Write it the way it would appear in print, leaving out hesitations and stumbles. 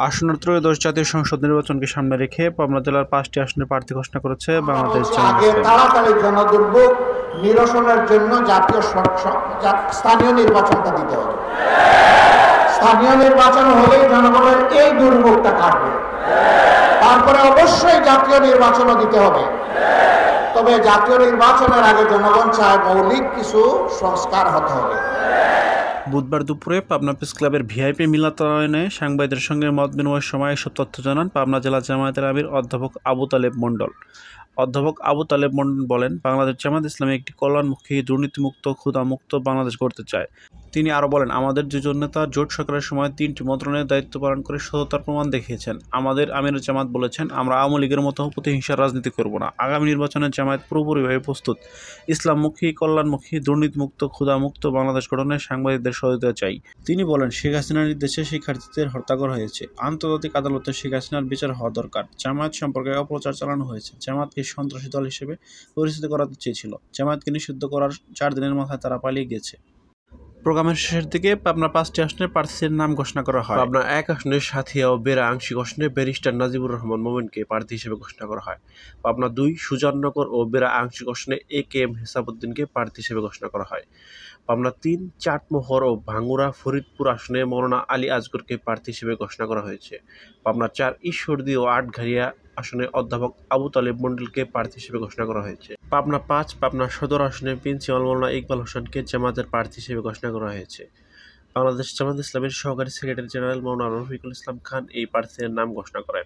আসন্ন ত্রয়োদশ জাতীয় সংসদ নির্বাচনকে সামনে রেখে পাবনা জেলার ৫টি আসনের প্রার্থী ঘোষণা করেছে বাংলাদেশ জামায়াত ইসলামী। তাড়াতাড়ি জনদুর্ভোগ নিরসনের জন্য স্থানীয় নির্বাচনটা দিতে হবে। স্থানীয় নির্বাচন হলেই জনগণের এই দুর্ভোগটা কাটবে। তারপরে অবশ্যই জাতীয় নির্বাচনও দিতে হবে। তবে জাতীয় নির্বাচনের আগে জনগণ চায় মৌলিক কিছু সংস্কার হতে হবে। বুধবার দুপুরে পাবনা প্রেস ক্লাবের ভিআইপি মিলনায়তনে সাংবাদিকদের সঙ্গে মত বিনিময়ের সময় এসব তথ্য জানান পাবনা জেলা জামায়াতের আমির অধ্যাপক আবু তালেব মণ্ডল। অধ্যাপক আবু তালেব মণ্ডল বলেন, বাংলাদেশ জামায়াত ইসলামী একটি কল্যাণমুখী, দুর্নীতিমুক্ত, ক্ষুধামুক্ত বাংলাদেশ গড়তে চায়। তিনি আরও বলেন, আমাদের দুজন নেতা জোট সরকারের সময় ৩টি মন্ত্রণালয়ের দায়িত্ব পালন করে সততার প্রমাণ দেখিয়েছেন। আমাদের আমির জামাত বলেছেন, আমরা আওয়ামী লীগের মতো প্রতিহিংসার রাজনীতি করব না। আগামী নির্বাচনে জামায়াত পুরোপুরিভাবে প্রস্তুত। ইসলামমুখী, কল্যাণমুখী, দুর্নীতিমুক্ত, ক্ষুধামুক্ত বাংলাদেশ গঠনে সাংবাদিকদের সহযোগিতা চাই। তিনি বলেন, শেখ হাসিনার নির্দেশে শিক্ষার্থীদের হত্যা করা হয়েছে। আন্তর্জাতিক আদালতে শেখ হাসিনার বিচার হওয়া দরকার। জামায়াত সম্পর্কে অপপ্রচার চালানো হয়েছে। জামায়াতকে সন্ত্রাসী দল হিসেবে পরিচিত করাতে চেয়েছিল। জামায়াতকে নিষিদ্ধ করার ৪ দিনের মাথায় তারা পালিয়ে গেছে। প্রোগ্রামের শেষের দিকে পাবনা ৫টি আসনের প্রার্থীর নাম ঘোষণা করা হয়। পাবনা ১ আসনে সাথিয়া ও বেড়া আংশিক আসনে ব্যারিস্টার নাজিবুর রহমান মোমেনকে প্রার্থী হিসেবে ঘোষণা করা হয়। পাবনা ২ সুজাননগর ও বেড়া আংশিক আসনে AK-M হেসাবউদ্দিনকে প্রার্থী হিসেবে ঘোষণা করা হয়। পাবনা ৩ চাটমোহর ও ভাঙ্গুড়া ফরিদপুর আসনে মৌলানা আলী আজগরকে প্রার্থী হিসেবে ঘোষণা করা হয়েছে। পাবনা ৪ ঈশ্বরদী ও আটঘরিয়া আসনে অধ্যাপক আবু তালেব মণ্ডলকে প্রার্থী হিসেবে ঘোষণা করা হয়েছে। পাবনা ৫ পাবনা সদর আসনে প্রিন্সিপাল মৌলানা ইকবাল হোসেনকে জামায়াতের প্রার্থী হিসেবে ঘোষণা করা হয়েছে। বাংলাদেশ জামায়াত ইসলামীর সহকারী সেক্রেটারি জেনারেল মৌলানা রফিকুল ইসলাম খান এই প্রার্থীদের নাম ঘোষণা করেন।